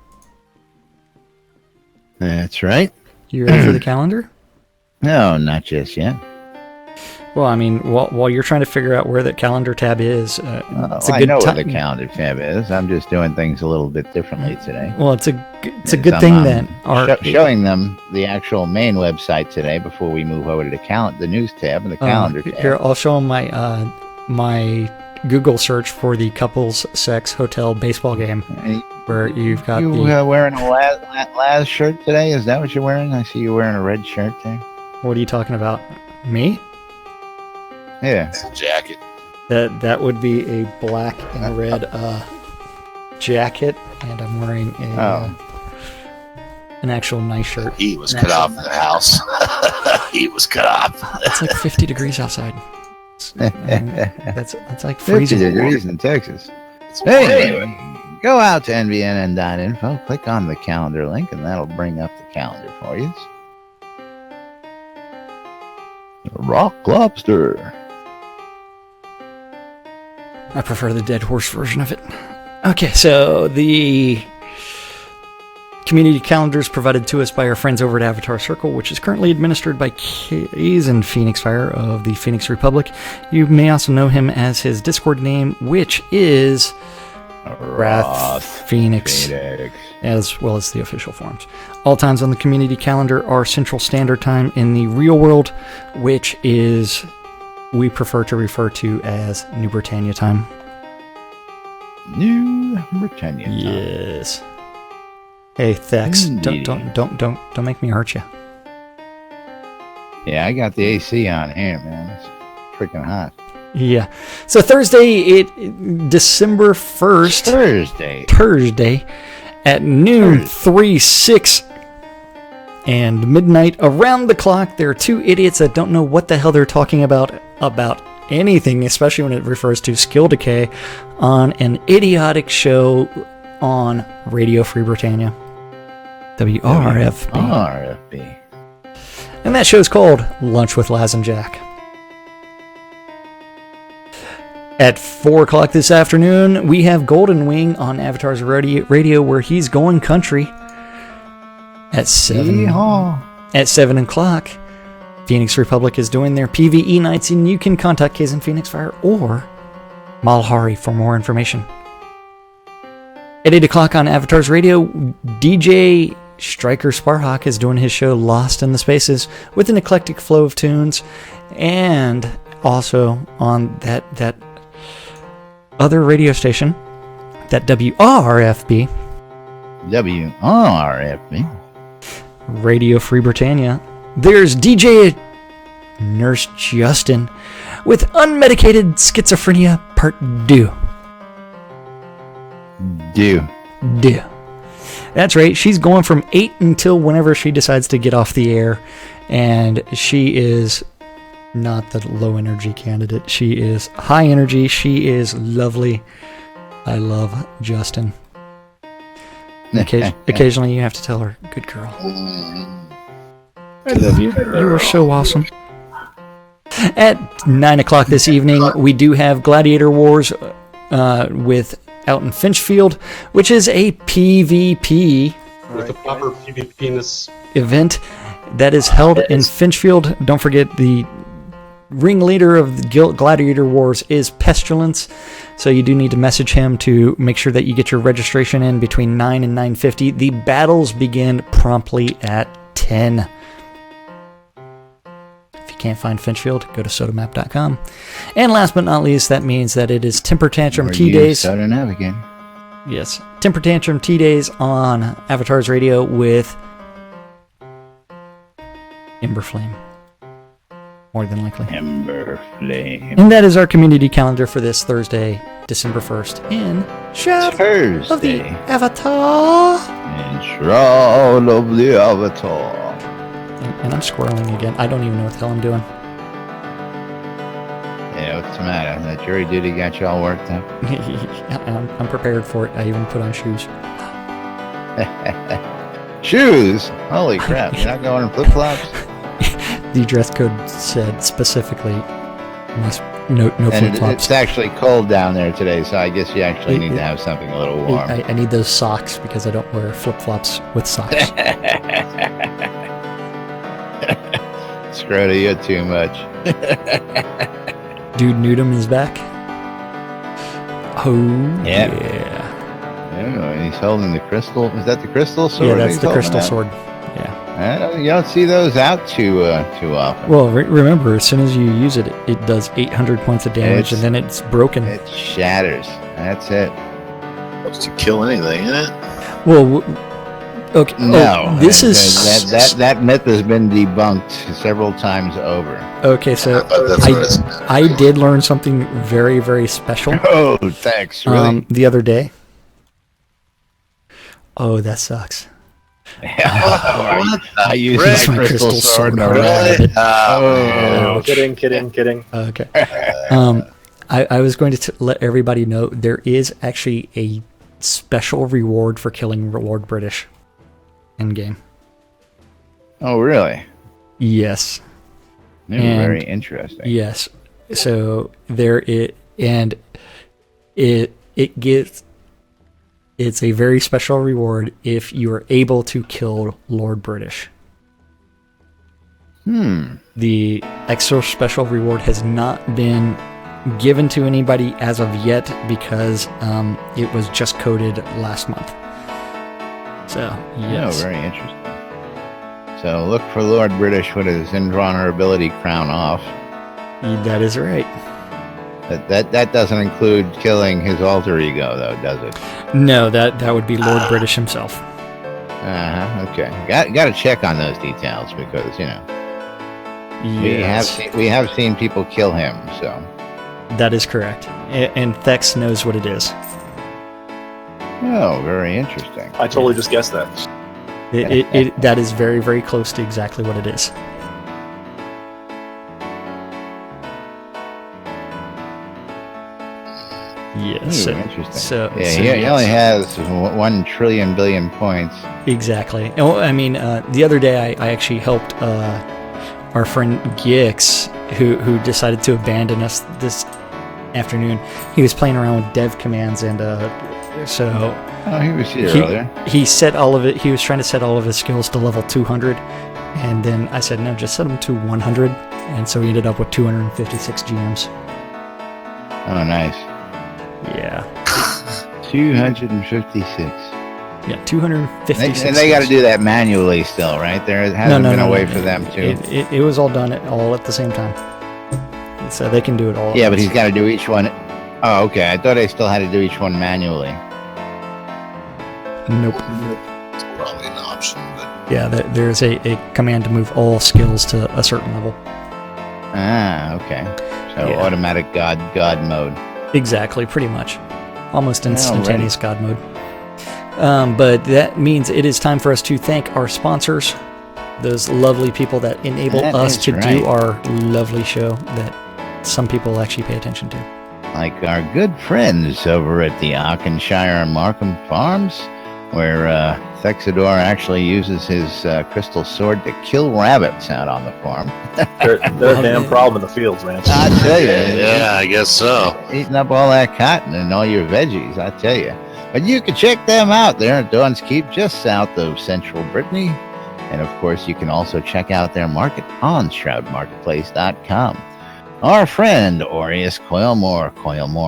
That's right. You ready for the calendar? No, not just yet. Well, I mean, while you're trying to figure out where that calendar tab is, it's a good I know where the calendar tab is. I'm just doing things a little bit differently today. Well, it's a good thing then. Showing them the actual main website today before we move over to the news tab and the calendar tab. Here, I'll show them my Google search for the couples sex hotel baseball game, where you've got wearing a Laz shirt today? Is that what you're wearing? I see you wearing a red shirt there. What are you talking about? Me? Yeah. It's a jacket. That would be a black and red jacket, and I'm wearing an actual nice shirt. He was cut off in the house. He was cut off. It's like 50 degrees outside. That's like freezing. 50 degrees in Texas. Anyway, go out to nvnn.info, click on the calendar link, and that'll bring up the calendar for you. Rock Lobster. I prefer the Dead Horse version of it. Okay, so the community calendar is provided to us by our friends over at Avatar Circle, which is currently administered by Kazen Phoenix Fire of the Phoenix Republic. You may also know him as his Discord name, which is Wrath Phoenix, as well as the official forms. All times on the community calendar are Central Standard Time in the real world, which is we prefer to refer to as New Britannia time. New Britannia time. Yes. Hey, Thex, don't make me hurt you. Yeah, I got the AC on here, man. It's freaking hot. Yeah. So Thursday, December 1st. Thursday at noon, 3, 6, and midnight. Around the clock, there are two idiots that don't know what the hell they're talking about anything, especially when it refers to skill decay, on an idiotic show on Radio Free Britannia. WRFB. And that show's called Lunch with Laz and Jack. At 4 o'clock this afternoon, we have Golden Wing on Avatar's radio where he's going country. At 7 o'clock, Phoenix Republic is doing their PvE nights, and you can contact Kazen Phoenix Fire or Malhari for more information. At 8 o'clock on Avatar's radio, DJ Striker Sparhawk is doing his show Lost in the Spaces with an eclectic flow of tunes, and also on that other radio station, that WRFB, Radio Free Britannia, there's DJ Nurse Justin with Unmedicated Schizophrenia Part 2. That's right, she's going from 8 until whenever she decides to get off the air, and she is not the low energy candidate. She is high energy. She is lovely. I love Justin. Occasionally you have to tell her, good girl. I love you. You are so awesome. At 9 o'clock this evening, we do have Gladiator Wars with out in Finchfield, which is a PvP with the proper PvP-ness event that is held in Finchfield. Don't forget, the ringleader of the Gladiator Wars is Pestilence, so you do need to message him to make sure that you get your registration in between 9 and 9:50. The battles begin promptly at 10. If you can't find Finchfield, go to sodomap.com. And last but not least, that means that it is Temper Tantrum Tea Days. Soda Navigate. Yes, Temper Tantrum Tea Days on Avatar's Radio with Ember Flame. More than likely. Ember Flame. And that is our community calendar for this Thursday, December 1st, in Shroud of the Avatar. In Shroud of the Avatar. And I'm squirreling again. I don't even know what the hell I'm doing. Yeah, what's the matter? That jury duty got you all worked up? I'm prepared for it. I even put on shoes. Shoes? Holy crap! You're not going in flip-flops? The dress code said specifically, no flip-flops. It's actually cold down there today, so I guess you actually need to have something a little warm. I need those socks because I don't wear flip-flops with socks. Scrota, you're too much. Dude Newdom is back. Oh, yeah. Oh, and he's holding the crystal. Is that the crystal sword? Yeah, that's the crystal sword. Yeah. You don't see those out too often. Well, remember, as soon as you use it, it does 800 points of damage, and then it's broken. It shatters. That's it. Supposed to kill anything, isn't it? Well, okay. No. This is... That myth has been debunked several times over. Okay, so I did learn something very, very special. Oh, thanks. Really? The other day. Oh, that sucks. I use my crystal sword. Really? Kidding. Okay. I was going to let everybody know there is actually a special reward for killing Lord British in game. Oh, really? Yes. Very interesting. Yes. So it gets. It's a very special reward if you are able to kill Lord British. The extra special reward has not been given to anybody as of yet because it was just coded last month. So, yes. Oh, very interesting. So look for Lord British with his invulnerability crown off. That is right. That doesn't include killing his alter ego, though, does it? No, that would be Lord British himself. Okay. Got to check on those details because yes. we have seen people kill him. So that is correct, and Thex knows what it is. Oh, very interesting. I totally just guessed that. That is very, very close to exactly what it is. Yes. Interesting. So he only has 1 trillion billion points. Exactly. Oh, I mean, the other day I actually helped our friend Gix, who decided to abandon us this afternoon. He was playing around with dev commands, and so. Oh, he was here earlier. He set all of it. He was trying to set all of his skills to level 200, and then I said, no, just set them to 100, and so he ended up with 256 GMs. Oh, nice. Yeah. 256. Yeah, 256. And they got to do that manually still, right? There hasn't been a way for them to. It was all done all at the same time. So they can do it all. Yeah, but he's got to do each one. Oh, okay. I thought they still had to do each one manually. Nope. It's probably an option, but yeah, there's a command to move all skills to a certain level. Ah, okay. So automatic God mode. Exactly, pretty much. Almost instantaneous God mode. But that means it is time for us to thank our sponsors, those lovely people that enable us to do our lovely show that some people actually pay attention to. Like our good friends over at the Arkenshire and Markham Farms, where Thexador actually uses his crystal sword to kill rabbits out on the farm. they're a damn problem in the fields, man. I tell you. Yeah, I guess so. Eating up all that cotton and all your veggies, I tell you. But you can check them out there at Dawn's Keep, just south of central Brittany. And of course, you can also check out their market on shroudmarketplace.com. Our friend Aureus Coilmore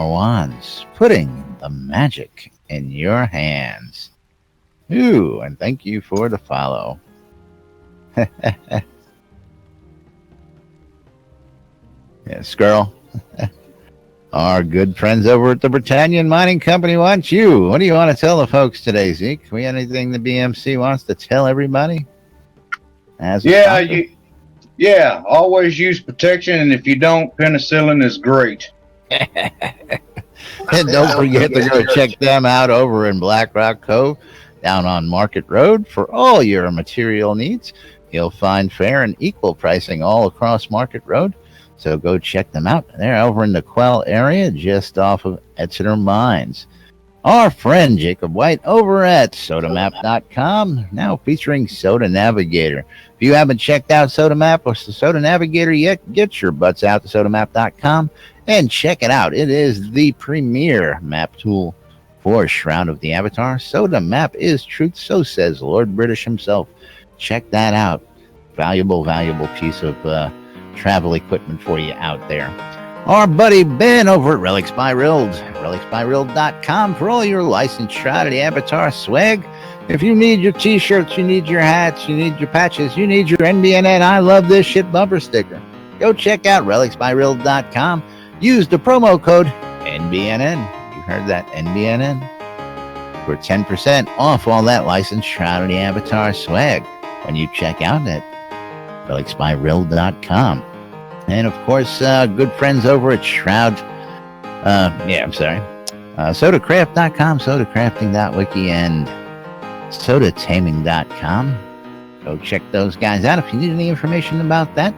Wands, putting the magic in your hands. Ooh, and thank you for the follow. Yes, girl. Our good friends over at the Britannian Mining Company want you. What do you want to tell the folks today, Zeke? We anything the BMC wants to tell everybody? Always use protection, and if you don't, penicillin is great. And don't forget to go check them out over in Black Rock Cove, down on Market Road, for all your material needs. You'll find fair and equal pricing all across Market Road. So go check them out. They're over in the Quell area, just off of Exeter Mines. our friend Jacob White over at sodamap.com, now featuring Soda Navigator. If you haven't checked out Sodamap or Soda Navigator yet, get your butts out to sodamap.com and check it out. It is the premier map tool for Shroud of the Avatar. Sodamap is truth, so says Lord British himself. Check that out. Valuable piece of travel equipment for you out there. Our buddy Ben over at Relics by Rild, relicsbyrild.com for all your licensed Shroud of the Avatar swag. If you need your t-shirts, you need your hats, you need your patches, you need your NBNN I Love This Shit bumper sticker, go check out relicsbyrild.com. Use the promo code NBNN. You heard that, NBNN. For 10% off all that licensed Shroud of the Avatar swag when you check out at relicsbyrild.com. And, of course, good friends over at Shroud. Sodacraft.com, sodacrafting.wiki, and sodataming.com. Go check those guys out if you need any information about that.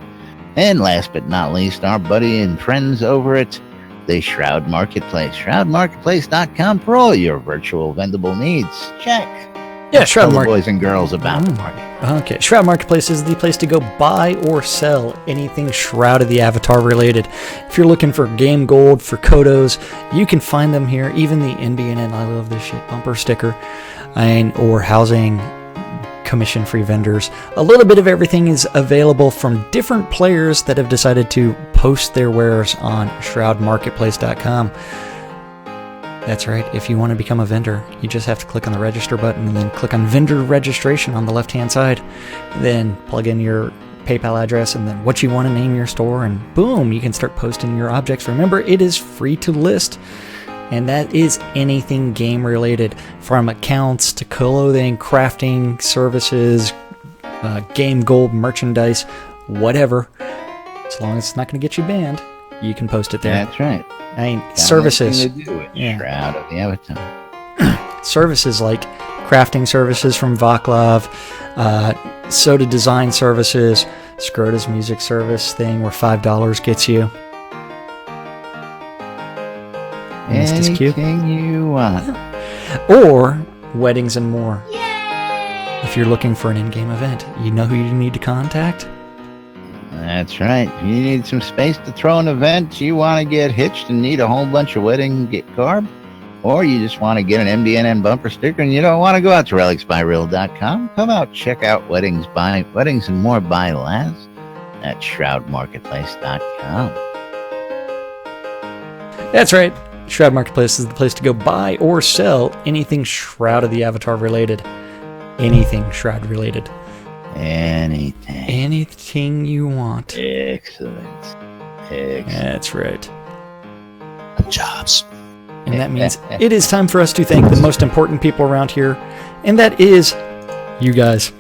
And last but not least, our buddy and friends over at the Shroud Marketplace. Shroudmarketplace.com for all your virtual vendable needs. Check. Yeah, Shroud Tell the boys and girls about the market. Okay, Shroud Marketplace is the place to go buy or sell anything Shroud of the Avatar related. If you're looking for game gold, for Kodos, you can find them here. Even the NBNN I Love This Shit bumper sticker, or housing commission-free vendors. A little bit of everything is available from different players that have decided to post their wares on shroudmarketplace.com. That's right. If you want to become a vendor, you just have to click on the register button and then click on vendor registration on the left-hand side. Then plug in your PayPal address and then what you want to name your store, and boom, you can start posting your objects. Remember, it is free to list, and that is anything game related, from accounts to clothing, crafting services, game gold, merchandise, whatever. As long as it's not going to get you banned, you can post it there. That's right. Services. To do it. Yeah. Shroud of the Avatar. Services like crafting services from Vaclav, soda design services, Scrota's music service thing where $5 gets you. Anything you want. Or weddings and more. Yay! If you're looking for an in-game event, you know who you need to contact? That's right. You need some space to throw an event, you want to get hitched and need a whole bunch of wedding garb, or you just want to get an MDNN bumper sticker and you don't want to go out to relicsbyrill.com, come out, check out Weddings and More by Laz at shroudmarketplace.com. That's right. Shroud Marketplace is the place to go buy or sell anything Shroud of the Avatar related. Anything Shroud related. Anything you want. Excellent. That's right. Jobs. And that means it is time for us to thank the most important people around here, and that is you guys.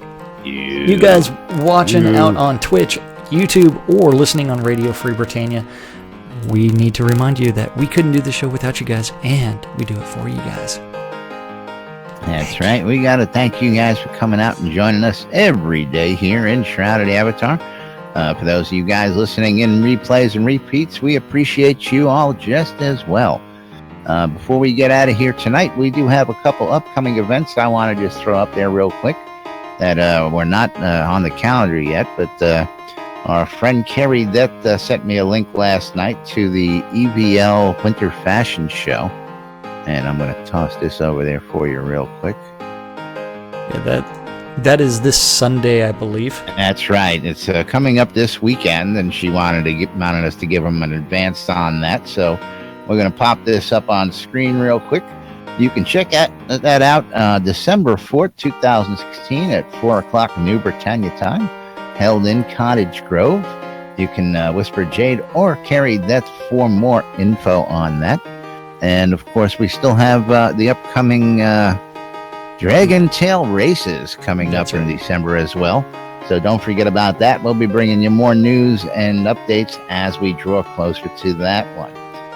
You guys watching out on Twitch, YouTube, or listening on Radio Free Britannia. We need to remind you that we couldn't do the show without you guys, and we do it for you guys. That's right. We got to thank you guys for coming out and joining us every day here in Shroud of the Avatar. For those of you guys listening in replays and repeats, we appreciate you all just as well. Before we get out of here tonight, we do have a couple upcoming events I want to just throw up there real quick that were not on the calendar yet, but our friend Carrie that sent me a link last night to the EVL Winter Fashion Show. And I'm going to toss this over there for you real quick. Yeah, that is this Sunday, I believe. That's right. It's coming up this weekend, and she wanted us to give them an advance on that. So we're going to pop this up on screen real quick. You can check that out December 4th, 2016 at 4 o'clock New Britannia time, held in Cottage Grove. You can whisper Jade or Carrie that for more info on that. And, of course, we still have the upcoming Dragon Tail races coming up in December as well. So don't forget about that. We'll be bringing you more news and updates as we draw closer to that one.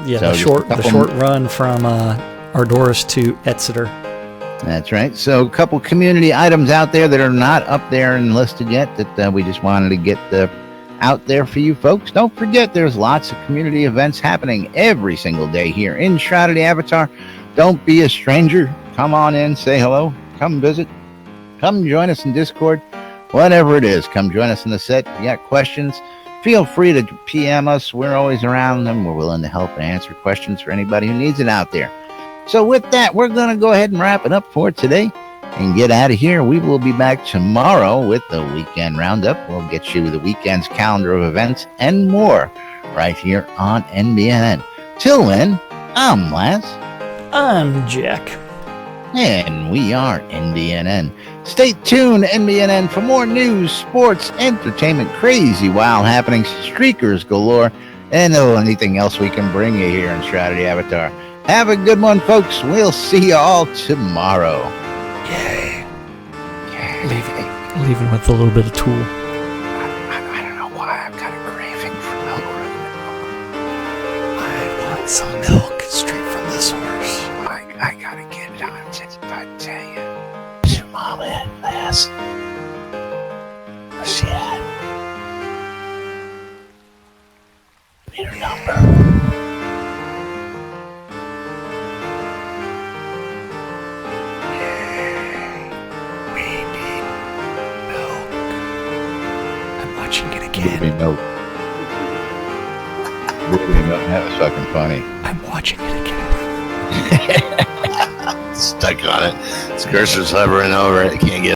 Yeah, so the short run from Ardoris to Exeter. That's right. So a couple community items out there that are not up there and listed yet that we just wanted to get out there for you folks. Don't forget, there's lots of community events happening every single day here in Shroud of the Avatar. Don't be a stranger. Come on in, say hello, come visit, come join us in Discord, whatever it is. Come join us in the set. If you got questions, feel free to PM us. We're always around them. We're willing to help and answer questions for anybody who needs it out there. So with that, we're going to go ahead and wrap it up for today and get out of here. We will be back tomorrow with the Weekend Roundup. We'll get you the weekend's calendar of events and more right here on NBNN. Till then, I'm Laz. I'm Jack. And we are NBNN. Stay tuned, NBNN, for more news, sports, entertainment, crazy, wild happenings, streakers galore, and anything else we can bring you here in Shroud Avatar. Have a good one, folks. We'll see you all tomorrow. Yay. Leaving with a little bit of Tool. I don't know why I've got a craving for milk. I want some milk straight from the source. I gotta get it on. I tell you. Your mom at last. Where's she at? Need her number. Watching it again. Milk. That was fucking funny. I'm watching it again. Stuck on it. This cursor's hovering over it. Can't get